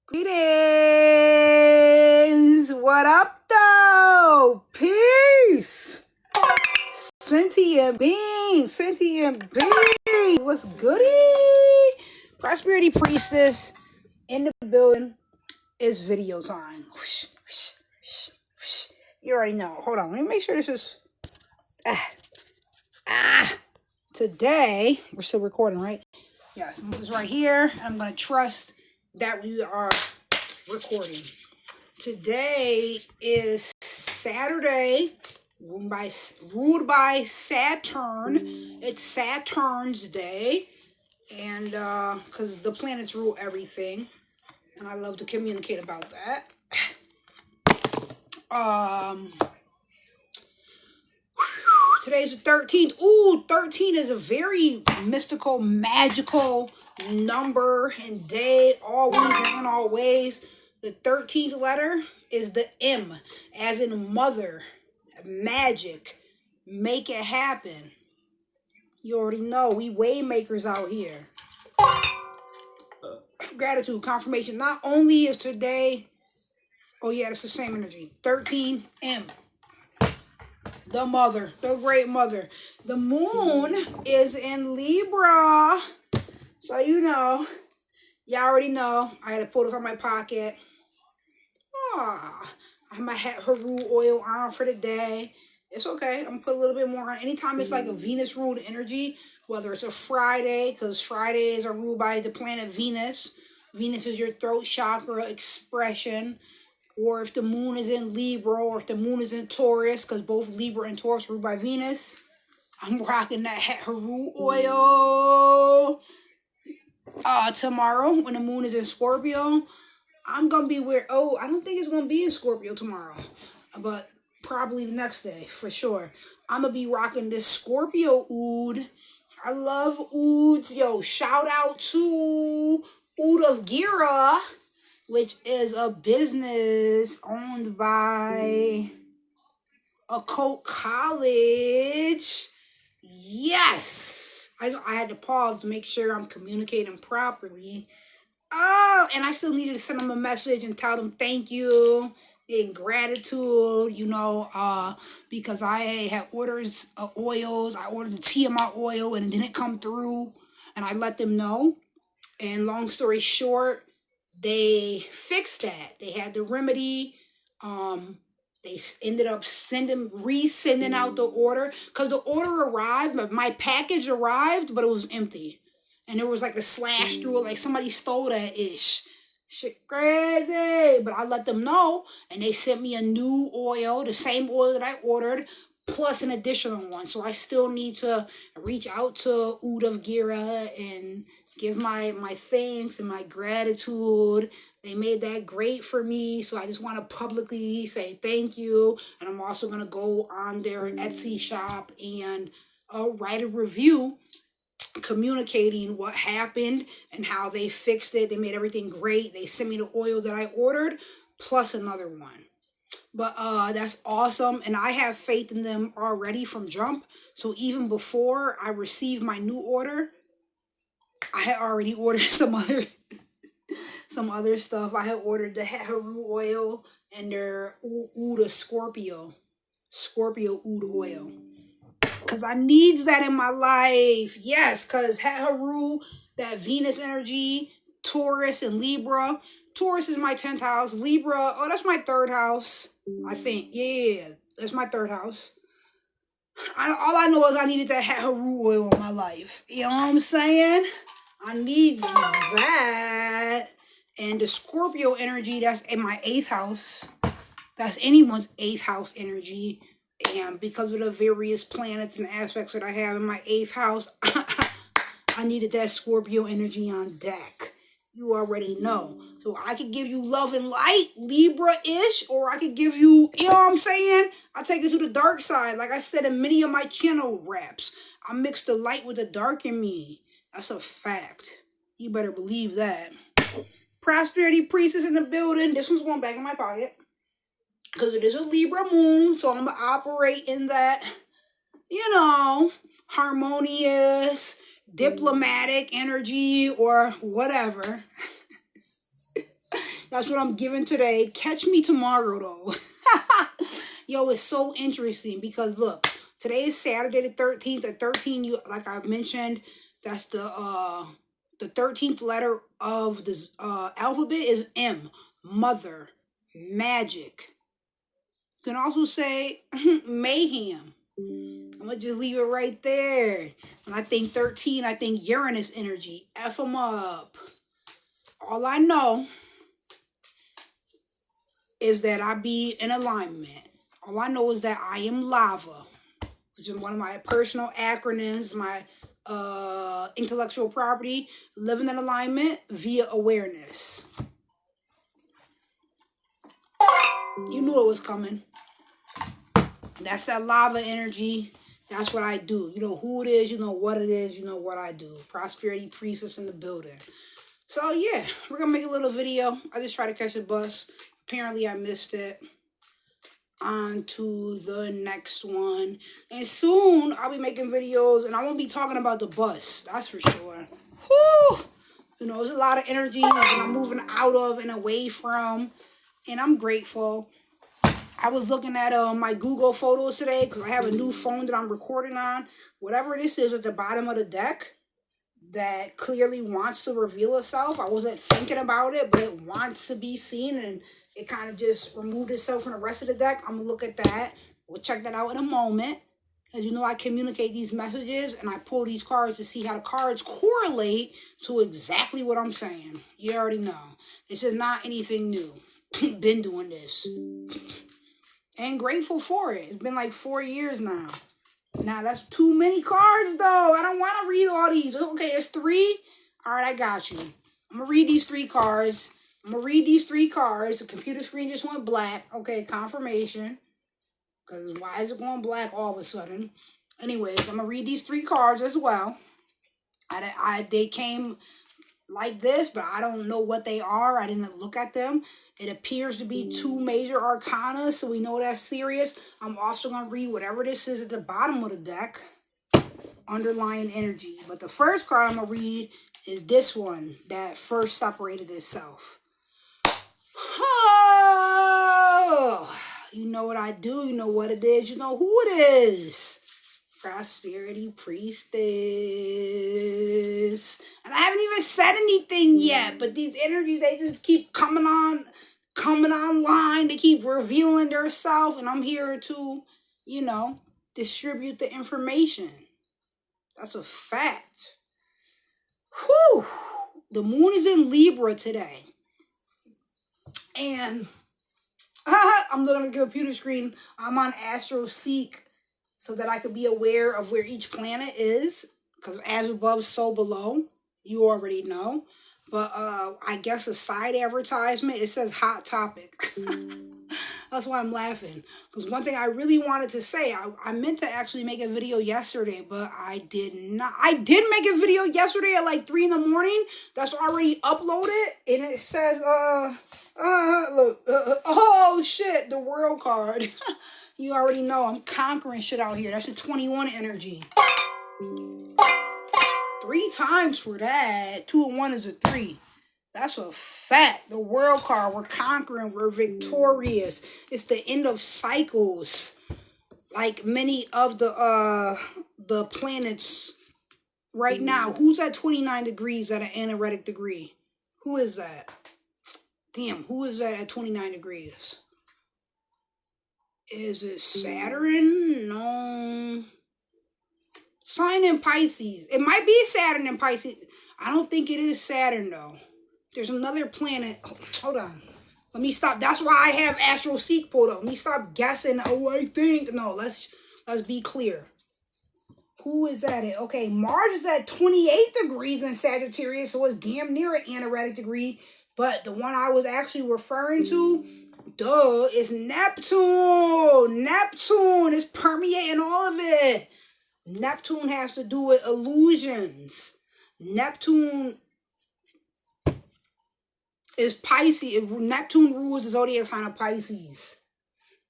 Greetings! What up, though? Peace! Sentient being! Sentient being! What's goody? Prosperity Priestess in the building. It's video time. You already know. Hold on. Let me make sure this is... Today, we're still recording, right? Yes, I'm just right here. I'm going to trust that we are recording. Today is Saturday, ruled by Saturn. It's Saturn's day, and because the planets rule everything, and I love to communicate about that. Today's the 13th. Ooh, 13 is a very mystical, magical number and day, always and in all ways. The 13th letter is the M, as in mother, magic, make it happen. You already know, we way makers out here. Gratitude, confirmation. Not only is today, oh yeah, it's the same energy. 13M. The mother, the great mother. The moon is in Libra. So you know, y'all already know. I had to pull this out my pocket. I have my Haru oil on for the day. It's okay. I'm going to put a little bit more on. Anytime it's like a Venus ruled energy, whether it's a Friday, because Fridays are ruled by the planet Venus. Venus is your throat chakra expression. Or if the moon is in Libra, or if the moon is in Taurus, because both Libra and Taurus are ruled by Venus. I'm rocking that Haru oil. Tomorrow, when the moon is in Scorpio, I'm going to be where, I don't think it's going to be in Scorpio tomorrow, but probably the next day, for sure. I'm going to be rocking this Scorpio oud. I love ouds. Yo, shout out to Oud of Gira, which is a business owned by Occult College. Yes! I had to pause to make sure I'm communicating properly. Oh, and I still needed to send them a message and tell them thank you and gratitude, because I had orders of oils. I ordered the Tiamat oil and it didn't come through, and I let them know. And long story short, they fixed that. They had the remedy. They ended up resending out the order, because the order arrived, but my package arrived, but it was empty. And there was like a slash through it, like somebody stole that ish. Shit crazy. But I let them know, and they sent me a new oil, the same oil that I ordered, plus an additional one. So I still need to reach out to Oud of Gira and give my thanks and my gratitude. They made that great for me, so I just want to publicly say thank you. And I'm also going to go on their Etsy shop and write a review communicating what happened and how they fixed it. They made everything great. They sent me the oil that I ordered, plus another one. But that's awesome, and I have faith in them already from jump. So even before I received my new order, I had already ordered some other stuff. I had ordered the Haru oil and their Oud Scorpio Oud oil, because I need that in my life. Yes, because Haru, that Venus energy, Taurus and Libra. Taurus is my 10th house. Libra, that's my 3rd house, I think. Yeah, that's my 3rd house. All I know is I needed that Haru oil in my life. You know what I'm saying? I need that. And the Scorpio energy, that's in my 8th house. That's anyone's 8th house energy. And because of the various planets and aspects that I have in my 8th house, I needed that Scorpio energy on deck. You already know. So I could give you love and light, Libra-ish, or I could give you, you know what I'm saying? I take it to the dark side. Like I said in many of my channel raps, I mix the light with the dark in me. That's a fact. You better believe that. Prosperity Priestess in the building. This one's going back in my pocket, because it is a Libra moon, so I'm going to operate in that, harmonious, diplomatic energy or whatever. That's what I'm giving today. Catch me tomorrow, though. Yo, it's so interesting because look, today is Saturday the 13th. The 13, you like I mentioned, that's the 13th letter of this alphabet is M. Mother. Magic. You can also say mayhem. I'm gonna just leave it right there. When I think 13, I think Uranus energy. F them up. All I know is that I be in alignment. All I know is that I am lava, which is one of my personal acronyms, my intellectual property, living in alignment via awareness. You knew it was coming. That's that lava energy. That's what I do. You know who it is, you know what it is, you know what I do. Prosperity priestess in the building. So yeah, we're gonna make a little video. I just tried to catch a bus. Apparently I missed it. On to the next one. And soon I'll be making videos and I won't be talking about the bus. That's for sure. Whew! You know, there's a lot of energy that I'm moving out of and away from. And I'm grateful. I was looking at my Google Photos today because I have a new phone that I'm recording on. Whatever this is at the bottom of the deck that clearly wants to reveal itself. I wasn't thinking about it, but it wants to be seen, and it kind of just removed itself from the rest of the deck. I'm going to look at that. We'll check that out in a moment. As you know, I communicate these messages, and I pull these cards to see how the cards correlate to exactly what I'm saying. You already know. This is not anything new. Been doing this. And grateful for it. It's been like 4 years now. Now, that's too many cards, though. I don't want to read all these. Okay, it's 3. All right, I got you. I'm going to read these 3 cards. The computer screen just went black. Okay, confirmation. Because why is it going black all of a sudden? Anyways, I'm going to read these 3 cards as well. They came like this, but I don't know what they are. I didn't look at them. It appears to be 2 major arcana, so we know that's serious. I'm also going to read whatever this is at the bottom of the deck, underlying energy. But the first card I'm going to read is this one that first separated itself. Oh, you know what I do. You know what it is. You know who it is. Prosperity priestess. And I haven't even said anything yet, but these energies, they just keep coming online. They keep revealing themselves, and I'm here to, you know, distribute the information. That's a fact. Whew. The moon is in Libra today. And I'm looking at the computer screen. I'm on Astro Seek so that I could be aware of where each planet is. Because as above, so below. You already know. But I guess a side advertisement, it says hot topic. That's why I'm laughing. Because one thing I really wanted to say, I meant to actually make a video yesterday, but I did not. I did make a video yesterday at like 3 in the morning. That's already uploaded. And it says, look, oh shit, the world card. You already know I'm conquering shit out here. That's a 21 energy. 3 times for that. 2 and 1 is a 3. That's a fact. The world card. We're conquering. We're victorious. It's the end of cycles. Like many of the planets right now. Who's at 29 degrees at an anaretic degree? Who is that? Damn, who is that at 29 degrees? Is it Saturn? No. Sign in Pisces. It might be Saturn in Pisces. I don't think it is Saturn, though. There's another planet. Hold on. Let me stop. That's why I have Astro Seek pulled up. Let me stop guessing. Oh, I think. No, let's be clear. Who is at it? Okay, Mars is at 28 degrees in Sagittarius, so it's damn near an anaretic degree. But the one I was actually referring to, duh, is Neptune. Neptune is permeating all of it. Neptune has to do with illusions. Neptune is Pisces. Neptune rules the zodiac sign of Pisces.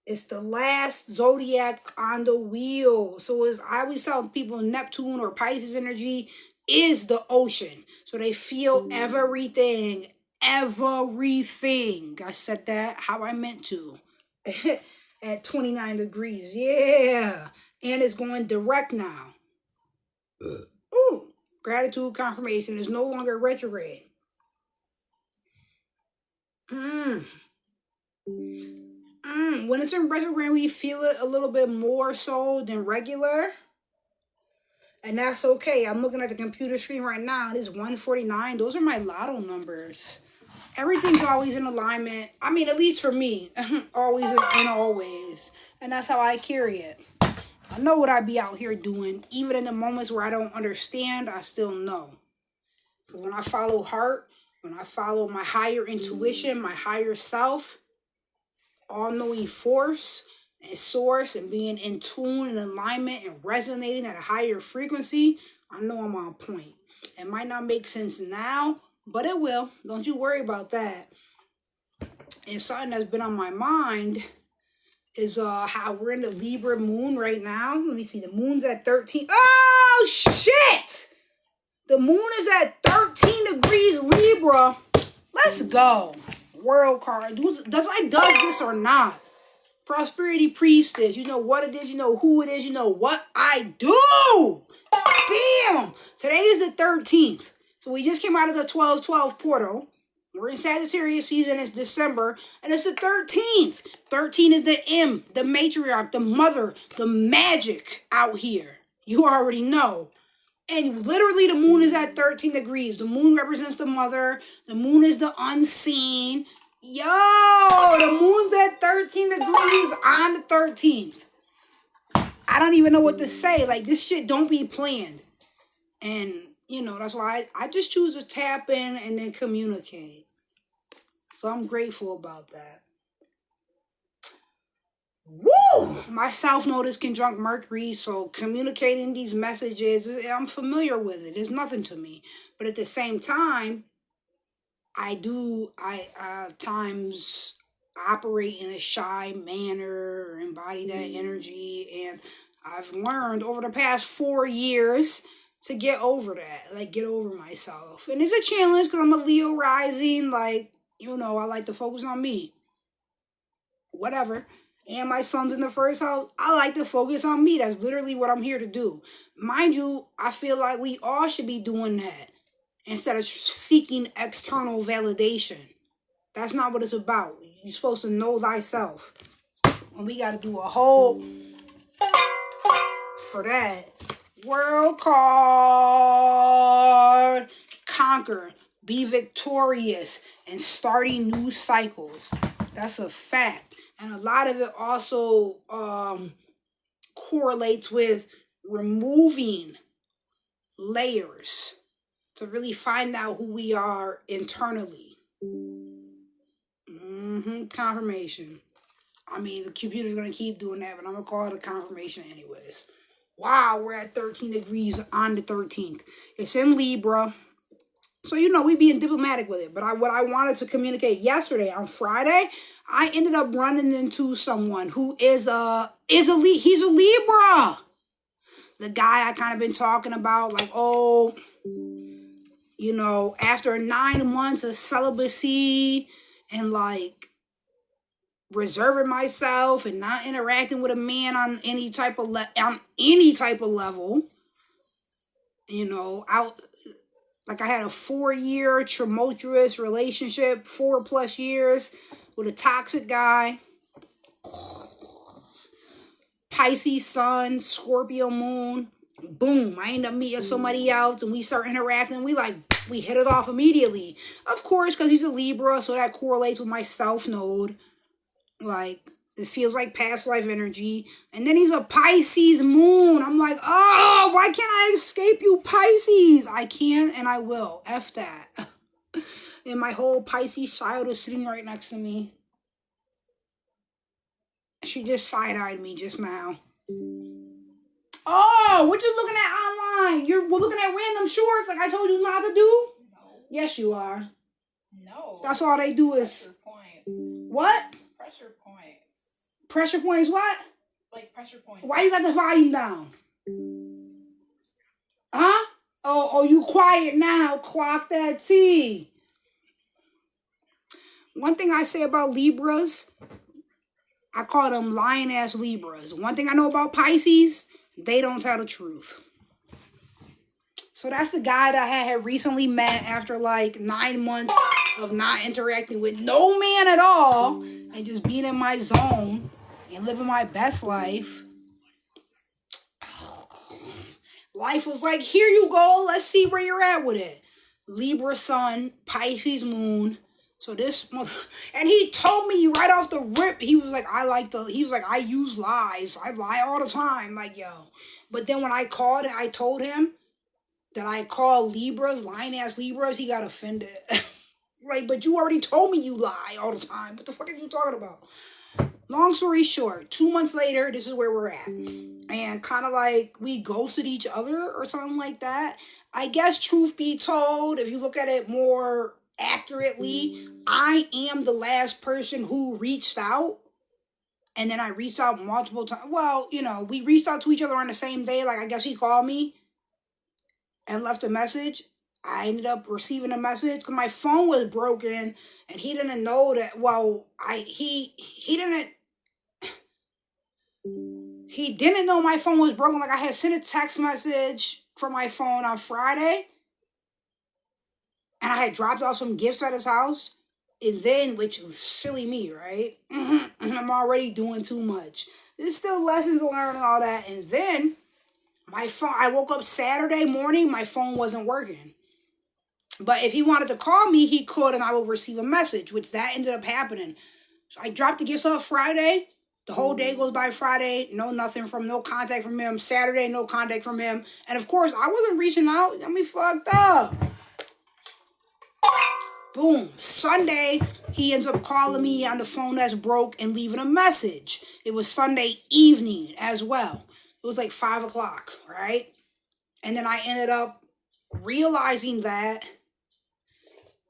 It's the last zodiac on the wheel. So as I always tell people, Neptune or Pisces energy is the ocean. So they feel everything. everything. I said that how I meant to. At 29 degrees. Yeah. And it's going direct now. Ooh. Gratitude confirmation is no longer retrograde. When it's in retrograde, we feel it a little bit more so than regular. And that's okay. I'm looking at the computer screen right now. It is 149. Those are my lotto numbers. Everything's always in alignment. I mean, at least for me. Always and always. And that's how I carry it. I know what I be out here doing. Even in the moments where I don't understand, I still know. Because when I follow heart, when I follow my higher intuition, my higher self, all-knowing force and source, and being in tune and alignment and resonating at a higher frequency, I know I'm on point. It might not make sense now, but it will. Don't you worry about that. And something that's been on my mind is how we're in the Libra moon right now. Let me see. The moon's at 13. Oh, shit! The moon is at 13 degrees Libra. Let's go. World card. Does this or not? Prosperity priestess. You know what it is. You know who it is. You know what I do. Damn. Today is the 13th. So we just came out of the 12-12 portal. We're in Sagittarius season. It's December. And it's the 13th. 13 is the M, the matriarch, the mother, the magic out here. You already know. And literally the moon is at 13 degrees. The moon represents the mother. The moon is the unseen. Yo, the moon's at 13 degrees on the 13th. I don't even know what to say. Like, this shit don't be planned. And, you know, that's why I just choose to tap in and then communicate. So I'm grateful about that. Woo! My South Node is conjunct Mercury, so communicating these messages, I'm familiar with it. It's nothing to me. But at the same time, I times operate in a shy manner or embody that energy. And I've learned over the past 4 years to get over that, like get over myself. And it's a challenge because I'm a Leo rising. Like, you know, I like to focus on me. Whatever. And my son's in the first house. I like to focus on me. That's literally what I'm here to do. Mind you, I feel like we all should be doing that instead of seeking external validation. That's not what it's about. You're supposed to know thyself. And we got to do a whole for that. World card. Conquer. Be victorious. And starting new cycles. That's a fact. And a lot of it also correlates with removing layers to really find out who we are internally. Confirmation. I mean, the computer's going to keep doing that, but I'm going to call it a confirmation anyways. Wow, we're at 13 degrees on the 13th. It's in Libra. So, you know, we being diplomatic with it. But what I wanted to communicate yesterday on Friday, I ended up running into someone who he's a Libra. The guy I kind of been talking about, like, oh, you know, after 9 months of celibacy and like reserving myself and not interacting with a man on any type of level, you know, like I had a 4-year tumultuous relationship, 4+ years with a toxic guy. Pisces sun, Scorpio moon. Boom, I end up meeting somebody else and we start interacting. We hit it off immediately. Of course, because he's a Libra, so that correlates with my South Node. Like, it feels like past life energy. And then he's a Pisces moon. I'm like, oh, why can't I escape you, Pisces? I can and I will. F that. And my whole Pisces child is sitting right next to me. She just side-eyed me just now. Oh, what you looking at online? We're looking at random shorts like I told you not to do? No. Yes, you are. No. That's all they do is... Pressure points. What? Pressure points. Pressure points what? Like pressure points. Why you got the volume down? Huh? Oh, you quiet now. Clock that T. one thing I say about Libras, I call them lying ass Libras. One thing I know about Pisces, they don't tell the truth. So that's the guy that I had recently met after like 9 months of not interacting with no man at all and just being in my zone and living my best life. Life was like, here you go. Let's see where you're at with it. Libra sun, Pisces moon. So this mother, and he told me right off the rip, he was like, I use lies. I lie all the time. Like, yo. But then when I called and I told him that I call Libras, lying ass Libras, he got offended. Like, but you already told me you lie all the time. What the fuck are you talking about? Long story short, 2 months later, this is where we're at. And kind of like we ghosted each other or something like that. I guess truth be told, if you look at it more accurately, I am the last person who reached out. And then I reached out multiple times. Well, you know, we reached out to each other on the same day. Like, I guess he called me and left a message. I ended up receiving a message because my phone was broken and he didn't know that. Well, he didn't know my phone was broken. Like, I had sent a text message from my phone on Friday and I had dropped off some gifts at his house. And then, which was silly me, right? I'm already doing too much. There's still lessons to learn and all that. And then my phone, I woke up Saturday morning, my phone wasn't working. But if he wanted to call me, he could, and I would receive a message, which that ended up happening. So I dropped the gifts off Friday. The whole day goes by Friday. No contact from him. Saturday, no contact from him. And of course, I wasn't reaching out. Got me fucked up. Boom. Sunday, he ends up calling me on the phone that's broke and leaving a message. It was Sunday evening as well. It was like 5 o'clock, right? And then I ended up realizing that.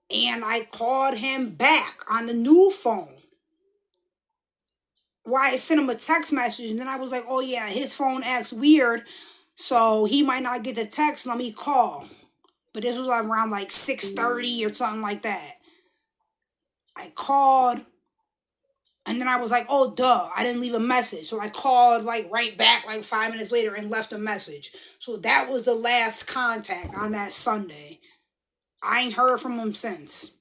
And I called him back on the new phone. Why I sent him a text message. And then I was like, oh yeah, his phone acts weird. So he might not get the text. Let me call. But this was around like 6:30 or something like that. I called. And then I was like, oh, duh, I didn't leave a message. So I called like right back like 5 minutes later and left a message. So that was the last contact on that Sunday. I ain't heard from him since.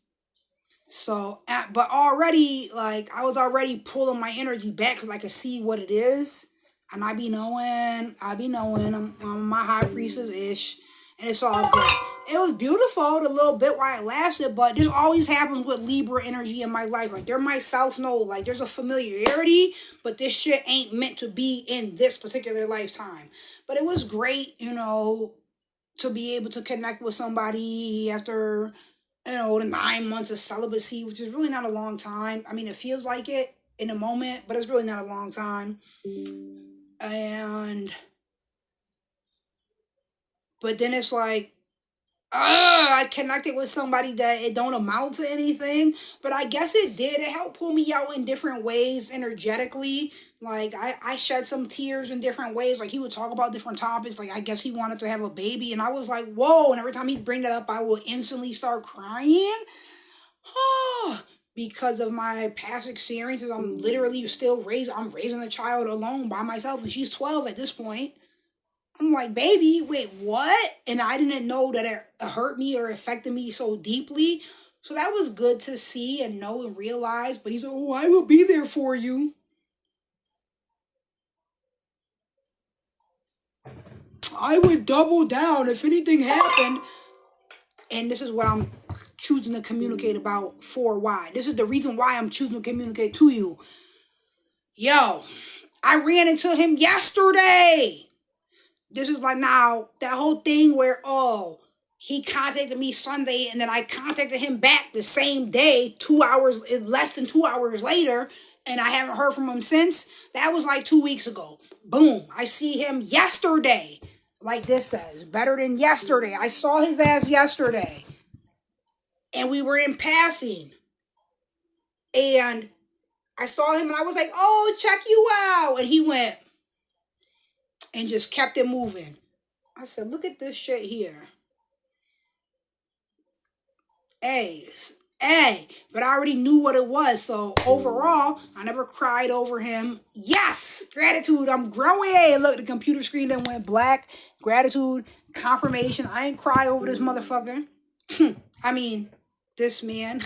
So, but already, like, I was already pulling my energy back because I could see what it is. And I be knowing, I'm my high priestess-ish. And it's all good. It was beautiful the little bit while it lasted, but this always happens with Libra energy in my life. Like, they're my self-know. Like, there's a familiarity, but this shit ain't meant to be in this particular lifetime. But it was great, you know, to be able to connect with somebody after, you know, the 9 months of celibacy, which is really not a long time. I mean, it feels like it in a moment, but it's really not a long time. But then it's like, I connected with somebody that it don't amount to anything, but I guess it did. It helped pull me out in different ways energetically. Like, I shed some tears in different ways. Like, he would talk about different topics. Like, I guess he wanted to have a baby, and I was like, whoa. And every time he'd bring that up, I would instantly start crying. Because of my past experiences. I'm literally I'm raising a child alone by myself, and she's 12 at this point. I'm like, baby, wait, what? And I didn't know that it hurt me or affected me so deeply. So that was good to see and know and realize. But he's like, oh, I will be there for you. I would double down if anything happened. And this is what I'm choosing to communicate about for why. This is the reason why I'm choosing to communicate to you. Yo, I ran into him yesterday. This is like now, that whole thing where, oh, he contacted me Sunday and then I contacted him back the same day, less than 2 hours later, and I haven't heard from him since. That was like 2 weeks ago. Boom. I see him yesterday. Like this says, better than yesterday. I saw his ass yesterday. And we were in passing. And I saw him and I was like, oh, check you out. And he went and just kept it moving. I said, look at this shit here. Hey, Hey, but I already knew what it was. So overall, I never cried over him. Yes, gratitude. I'm growing. Look, the computer screen then went black. Gratitude, confirmation. I ain't cry over this motherfucker. I mean, this man.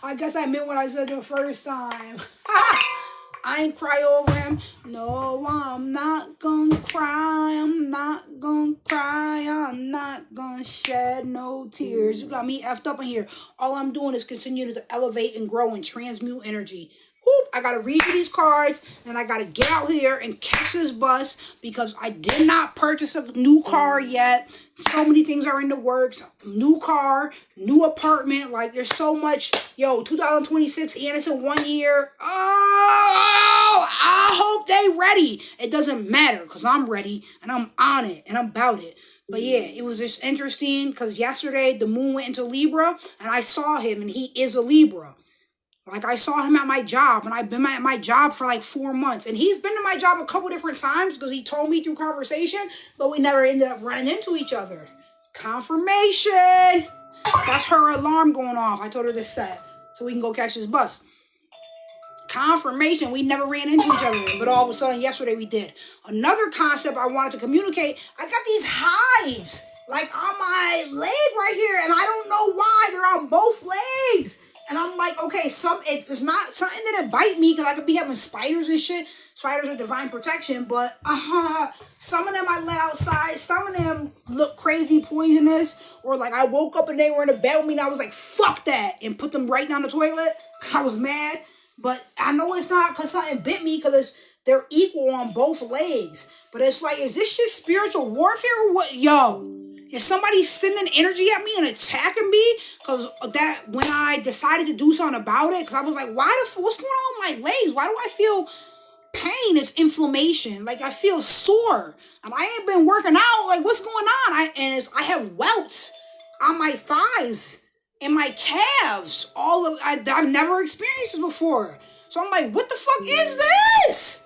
I guess I meant what I said the first time. I ain't cry over him. No, I'm not gonna cry. I'm not gonna cry. I'm not gonna shed no tears. You got me effed up in here. All I'm doing is continue to elevate and grow and transmute energy. Whoop, I gotta read you these cards, and I gotta get out here and catch this bus because I did not purchase a new car yet. So many things are in the works. New car, new apartment. Like, there's so much. Yo, 2026, and it's in 1 year. Oh, I hope they ready. It doesn't matter because I'm ready, and I'm on it, and I'm about it. But yeah, it was just interesting because yesterday the moon went into Libra, and I saw him, and he is a Libra. Like, I saw him at my job, and I've been at my job for like 4 months. And he's been to my job a couple different times because he told me through conversation, but we never ended up running into each other. Confirmation! That's her alarm going off. I told her to set so we can go catch this bus. Confirmation, we never ran into each other, but all of a sudden yesterday we did. Another concept I wanted to communicate, I got these hives like on my leg right here, and I don't know why they're on both legs. And I'm like, okay, it's not something that bite me because I could be having spiders and shit. Spiders are divine protection, but some of them I let outside. Some of them look crazy poisonous, or like I woke up and they were in the bed with me and I was like, fuck that, and put them right down the toilet because I was mad. But I know it's not because something bit me because they're equal on both legs. But it's like, is this just spiritual warfare or what? Yo, is somebody sending energy at me and attacking me? Because that when I decided to do something about it, because I was like, what's going on with my legs? Why do I feel pain? It's inflammation. Like, I feel sore. And I ain't been working out. Like, what's going on? I have welts on my thighs and my calves. I've never experienced this before. So I'm like, what the fuck is this?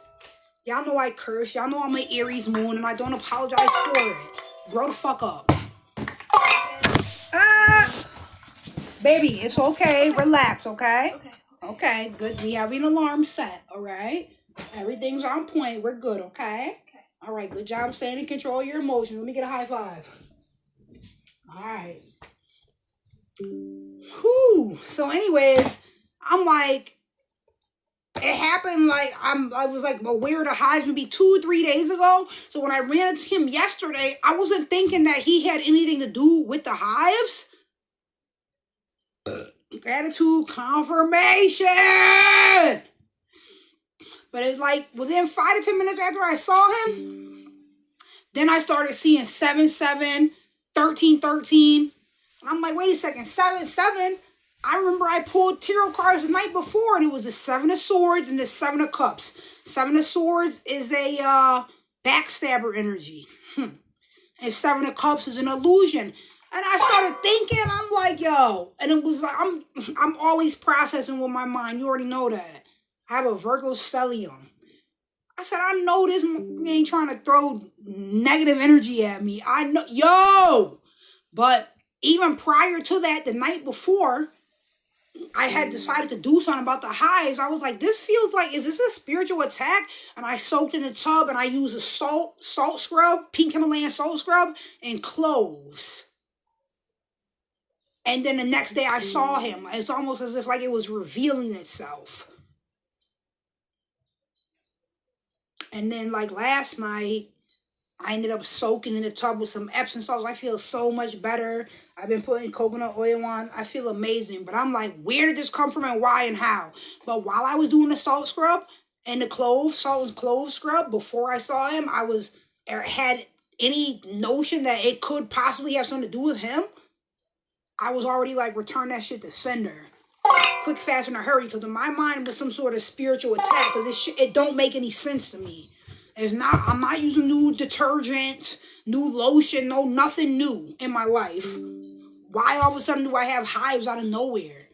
Y'all know I curse. Y'all know I'm an Aries moon, and I don't apologize for it. Grow the fuck up. Baby, it's okay. Relax, okay? Okay, good. We have an alarm set, all right? Everything's on point. We're good, okay? All right, good job staying in control of your emotions. Let me get a high five. All right. Whew. So anyways, I'm like, it happened like I was like aware of the hives maybe 2-3 days ago. So when I ran into him yesterday, I wasn't thinking that he had anything to do with the hives. Gratitude, confirmation. But it's like within 5 to 10 minutes after I saw him, then I started seeing 7-7, 13-13. And I'm like, wait a second, 7-7. I remember I pulled tarot cards the night before, and it was the 7 of Swords and the 7 of Cups. 7 of Swords is a backstabber energy. And 7 of Cups is an illusion. And I started thinking, I'm like, yo. And it was like, I'm always processing with my mind. You already know that. I have a Virgo stellium. I said, I know this ain't trying to throw negative energy at me. I know, yo. But even prior to that, the night before, I had decided to do something about the hives. I was like, this feels like, is this a spiritual attack? And I soaked in the tub and I used a salt scrub, pink Himalayan salt scrub, and cloves. And then the next day I saw him. It's almost as if like it was revealing itself. And then like last night, I ended up soaking in the tub with some Epsom salts. I feel so much better. I've been putting coconut oil on. I feel amazing. But I'm like, where did this come from and why and how? But while I was doing the salt scrub and the salt and clove scrub, before I saw him, had any notion that it could possibly have something to do with him. I was already like, return that shit to sender. Quick, fast, in a hurry. Because in my mind was some sort of spiritual attack. Because it don't make any sense to me. I'm not using new detergent, new lotion, nothing new in my life. Why all of a sudden do I have hives out of nowhere?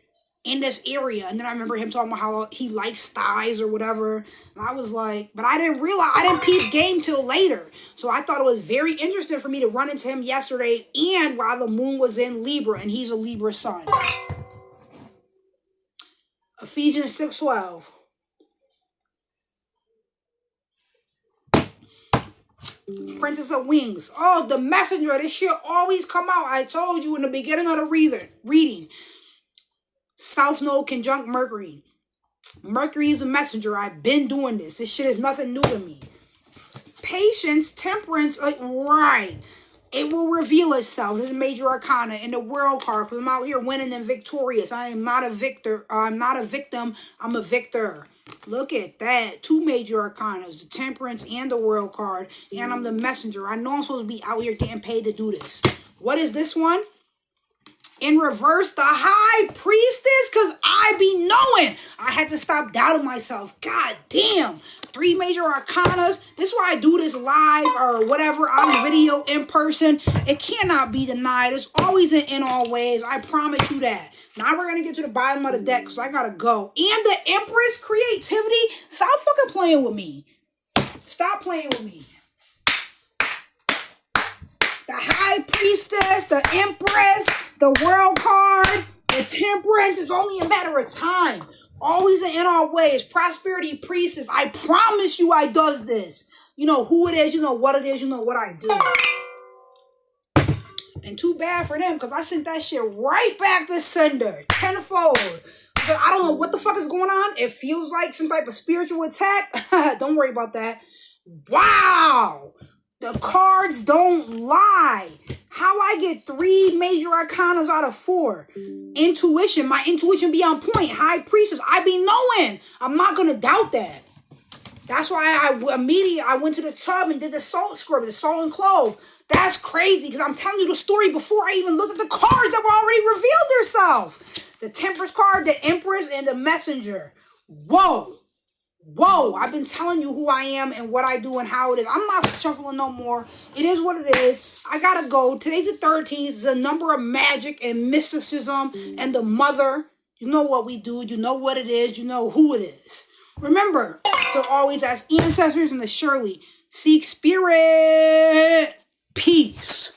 in this area. And then I remember him talking about how he likes thighs or whatever. And I was like, but I didn't realize, I didn't peep game till later. So I thought it was very interesting for me to run into him yesterday and while the moon was in Libra, and he's a Libra sun. Ephesians 6:12. Princess of Wings. Oh, the messenger. This shit always come out. I told you in the beginning of the reading. South Node conjunct Mercury. Mercury is a messenger. I've been doing this. This shit is nothing new to me. Patience, temperance, like, right. It will reveal itself. This is major arcana in the world card. Because I'm out here winning and victorious. I am not a victor. I'm not a victim. I'm a victor. Look at that. 2 major arcanas. The temperance and the world card. And I'm the messenger. I know I'm supposed to be out here getting paid to do this. What is this one? In reverse, the high priestess, because I be knowing. I had to stop doubting myself. God damn. 3 major arcanas. This is why I do this live or whatever on video in person. It cannot be denied. It's always an in all ways. I promise you that. Now we're going to get to the bottom of the deck because I got to go. And the Empress creativity. Stop fucking playing with me. Stop playing with me. The high priestess, the Empress, the world card, the temperance. It's only a matter of time. Always in our ways. Prosperity priestess. I promise you I does this. You know who it is. You know what it is. You know what I do. And too bad for them because I sent that shit right back to sender. Tenfold. But I don't know what the fuck is going on. It feels like some type of spiritual attack. Don't worry about that. Wow. The cards don't lie. How I get 3 major arcanas out of 4. Intuition. My intuition be on point. High priestess. I be knowing. I'm not going to doubt that. That's why I went to the tub and did the salt scrub, the salt and clove. That's crazy because I'm telling you the story before I even looked at the cards that were already revealed themselves. The Temperance card, the Empress, and the Messenger. Whoa. Whoa, I've been telling you who I am and what I do and how it is. I'm not shuffling no more. It is what it is. I gotta go. Today's the 13th. It's a number of magic and mysticism and the mother. You know what we do. You know what it is. You know who it is. Remember to always ask ancestors and the Shirley. Seek spirit. Peace.